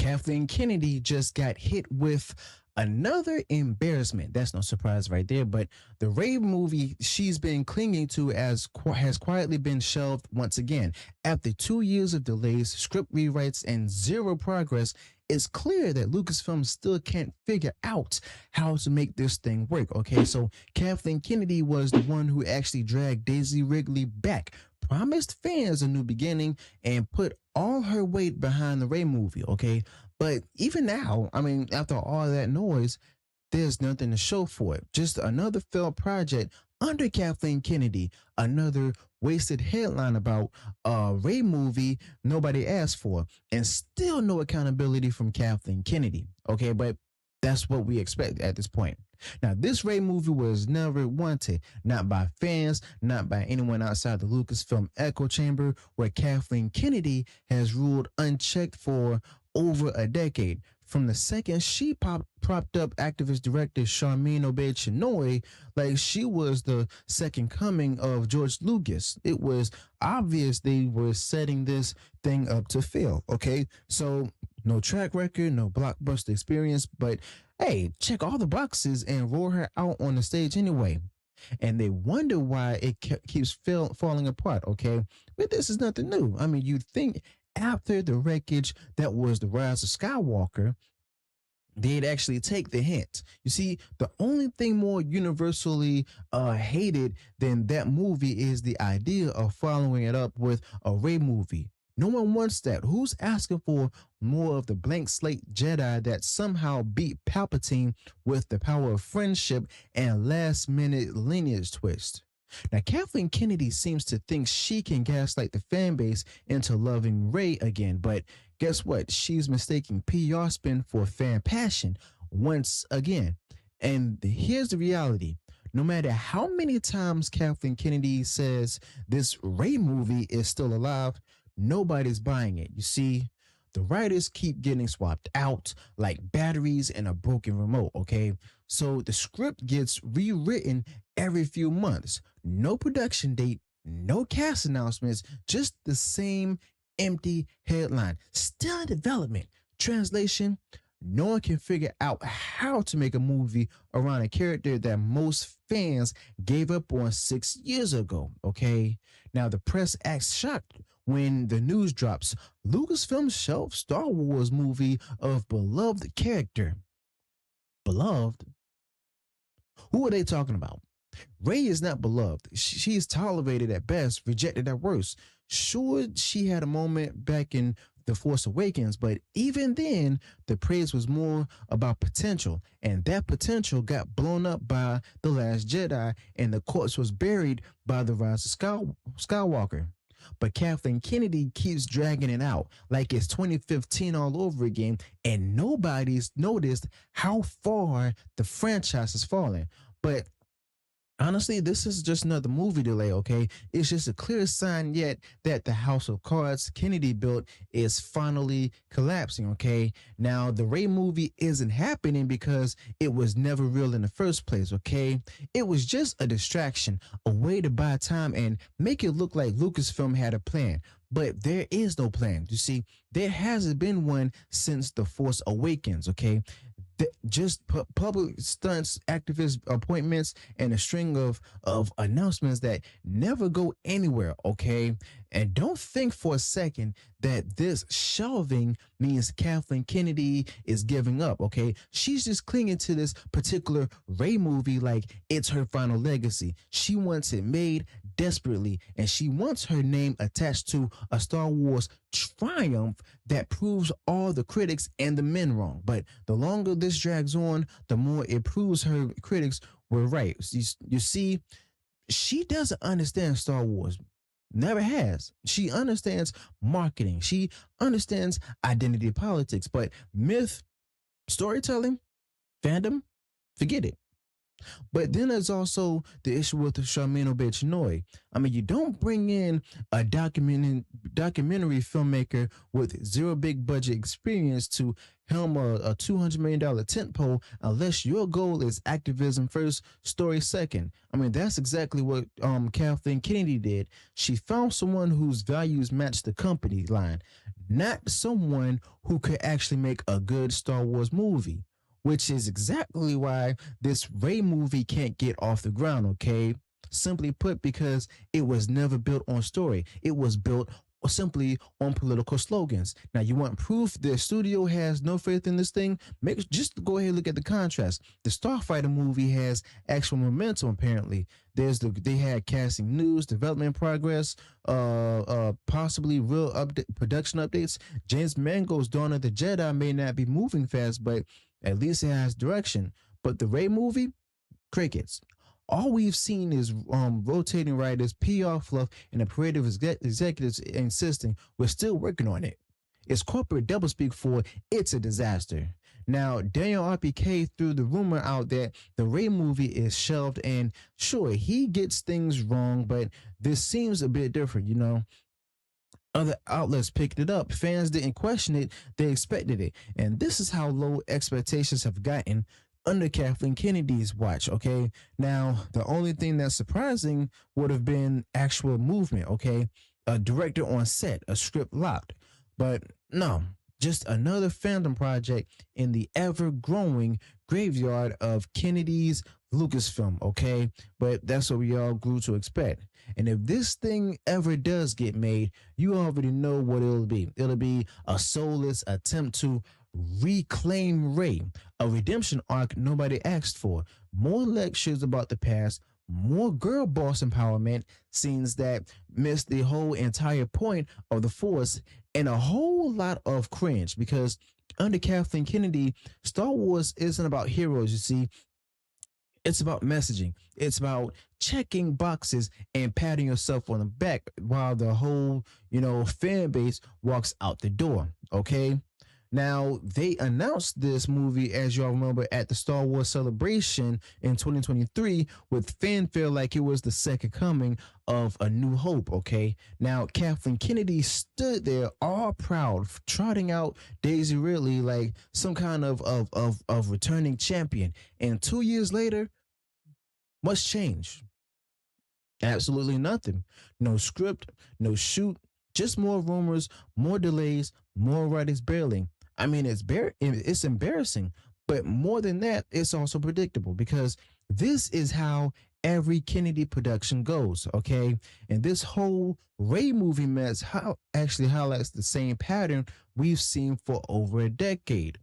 Kathleen Kennedy just got hit with another embarrassment. That's no surprise right there. But the Rey movie she's been clinging to has quietly been shelved once again. After 2 years of delays, script rewrites, and zero progress, it's clear that Lucasfilm still can't figure out how to make this thing work. Okay, so Kathleen Kennedy was the one who actually dragged Daisy Ridley back, promised fans a new beginning, and put all her weight behind the Rey movie. Okay, but even now, I mean, after all that noise, there's nothing to show for it. Just another failed project under Kathleen Kennedy, another wasted headline about a Rey movie nobody asked for, and still no accountability from Kathleen Kennedy. Okay, but that's what we expect at this point. Now, this Rey movie was never wanted, not by fans, not by anyone outside the Lucasfilm echo chamber, where Kathleen Kennedy has ruled unchecked for over a decade. From the second she propped up activist director Sharmeen Obaid-Chinoy like she was the second coming of George Lucas, it was obvious they were setting this thing up to fail. Okay, so no track record, no blockbuster experience, but hey, check all the boxes and roll her out on the stage anyway. And they wonder why it keeps falling apart. Okay, but this is nothing new. I mean, you'd think after the wreckage that was the Rise of Skywalker, they'd actually take the hint. You see, the only thing more universally hated than that movie is the idea of following it up with a Rey movie. No one wants that. Who's asking for more of the blank slate Jedi that somehow beat Palpatine with the power of friendship and last minute lineage twist? Now, Kathleen Kennedy seems to think she can gaslight the fan base into loving Rey again, but guess what? She's mistaking PR spin for fan passion once again. And here's the reality. No matter how many times Kathleen Kennedy says this Rey movie is still alive, nobody's buying it. You see, the writers keep getting swapped out like batteries in a broken remote, okay? So the script gets rewritten every few months. No production date, no cast announcements, just the same empty headline. Still in development. Translation, no one can figure out how to make a movie around a character that most fans gave up on 6 years ago, okay? Now, the press acts shocked when the news drops. Lucasfilm shelved Star Wars movie of beloved character. Beloved? Who are they talking about? Rey is not beloved. She is tolerated at best, rejected at worst. Sure, she had a moment back in The Force Awakens, but even then, the praise was more about potential, and that potential got blown up by The Last Jedi, and the corpse was buried by The Rise of Skywalker. But Kathleen Kennedy keeps dragging it out like it's 2015 all over again, and nobody's noticed how far the franchise has fallen. But honestly, this is just another movie delay, okay? It's just a clear sign yet that the house of cards Kennedy built is finally collapsing, okay? Now, the Rey movie isn't happening because it was never real in the first place, okay? It was just a distraction, a way to buy time and make it look like Lucasfilm had a plan. But there is no plan. You see, there hasn't been one since The Force Awakens, okay? Just public stunts, activist appointments, and a string of announcements that never go anywhere, okay? And don't think for a second that this shelving means Kathleen Kennedy is giving up, okay? She's just clinging to this particular Rey movie like it's her final legacy. She wants it made desperately, and she wants her name attached to a Star Wars triumph that proves all the critics and the men wrong. But the longer this drags on, the more it proves her critics were right. You see, she doesn't understand Star Wars. Never has. She understands marketing. She understands identity politics. But myth, storytelling, fandom, forget it. But then there's also the issue with the Sharmeen Obaid-Chinoy. I mean, you don't bring in a documentary filmmaker with zero big budget experience to helm a $200 million tentpole unless your goal is activism first, story second. I mean, that's exactly what Kathleen Kennedy did. She found someone whose values matched the company line, not someone who could actually make a good Star Wars movie, which is exactly why this Rey movie can't get off the ground, okay? Simply put, because it was never built on story. It was built simply on political slogans. Now, you want proof the studio has no faith in this thing? Just go ahead and look at the contrast. The Starfighter movie has actual momentum. Apparently, they had casting news, development progress, possibly real production updates. James Mangold's Dawn of the Jedi may not be moving fast, but at least it has direction. But the Rey movie, crickets. All we've seen is rotating writers, PR fluff, and the creative executives insisting we're still working on it. It's corporate doublespeak for it's a disaster. Now, Daniel RPK threw the rumor out that the Rey movie is shelved, and sure, he gets things wrong, but this seems a bit different, you know. Other outlets picked it up. Fans didn't question it, they expected it. And this is how low expectations have gotten under Kathleen Kennedy's watch, okay? Now, the only thing that's surprising would have been actual movement, okay? A director on set, a script locked. But no, just another fandom project in the ever growing graveyard of Kennedy's Lucasfilm, okay? But that's what we all grew to expect. And if this thing ever does get made, you already know what it'll be. It'll be a soulless attempt to reclaim Rey, a redemption arc nobody asked for, more lectures about the past, more girl boss empowerment, scenes that miss the whole entire point of the Force, and a whole lot of cringe because under Kathleen Kennedy, Star Wars isn't about heroes, you see. It's about messaging. It's about checking boxes and patting yourself on the back while the whole, fan base walks out the door. Okay. Now, they announced this movie, as y'all remember, at the Star Wars Celebration in 2023 with fanfare like it was the second coming of A New Hope, okay? Now, Kathleen Kennedy stood there all proud, trotting out Daisy Ridley like some kind of returning champion. And 2 years later, what's changed? Absolutely nothing. No script, no shoot, just more rumors, more delays, more writers bailing. I mean, it's embarrassing, but more than that, it's also predictable because this is how every Kennedy production goes, okay? And this whole Rey movie mess actually highlights the same pattern we've seen for over a decade.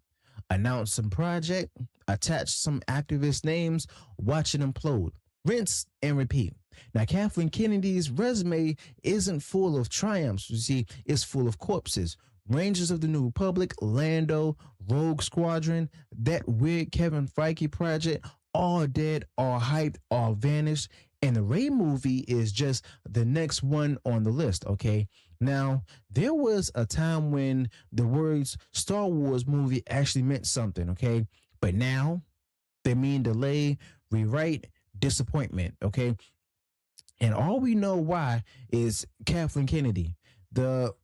Announce some project, attach some activist names, watch it implode, rinse and repeat. Now, Kathleen Kennedy's resume isn't full of triumphs. You see, it's full of corpses. Rangers of the New Republic, Lando, Rogue Squadron, that weird Kevin Feige project, all dead, all hyped, all vanished. And the Rey movie is just the next one on the list, okay? Now, there was a time when the words Star Wars movie actually meant something, okay? But now they mean delay, rewrite, disappointment, okay? And all we know why is Kathleen Kennedy. The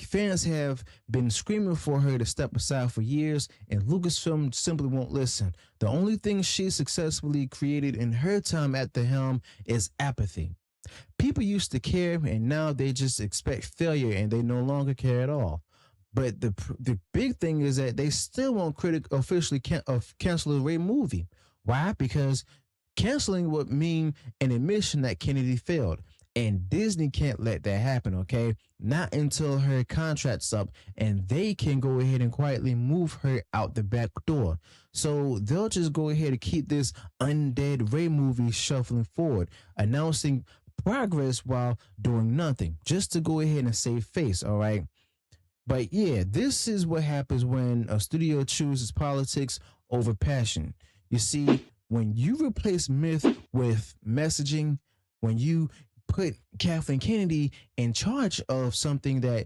fans have been screaming for her to step aside for years, and Lucasfilm simply won't listen. The only thing she successfully created in her time at the helm is apathy. People used to care, and now they just expect failure, and they no longer care at all. But the big thing is that they still won't officially cancel the Rey movie. Why? Because canceling would mean an admission that Kennedy failed. And Disney can't let that happen, okay? Not until her contract's up and they can go ahead and quietly move her out the back door. So they'll just go ahead and keep this undead Rey movie shuffling forward, announcing progress while doing nothing, just to go ahead and save face, all right? But yeah, this is what happens when a studio chooses politics over passion. You see, when you replace myth with messaging, when you put Kathleen Kennedy in charge of something that,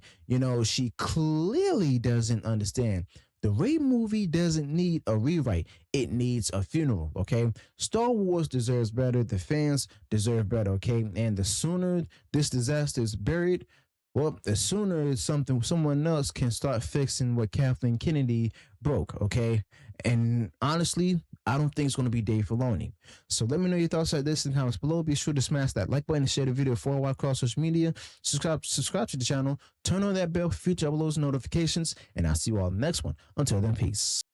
she clearly doesn't understand, The Rey movie doesn't need a rewrite. It needs a funeral, okay? Star Wars deserves better. The fans deserve better, okay? And the sooner this disaster is buried, well, the sooner someone else can start fixing what Kathleen Kennedy broke, okay? And honestly, I don't think it's going to be Dave Filoni. So let me know your thoughts on this in the comments below. Be sure to smash that like button and share the video for a while across social media. Subscribe to the channel. Turn on that bell for future uploads and notifications. And I'll see you all in the next one. Until then, peace.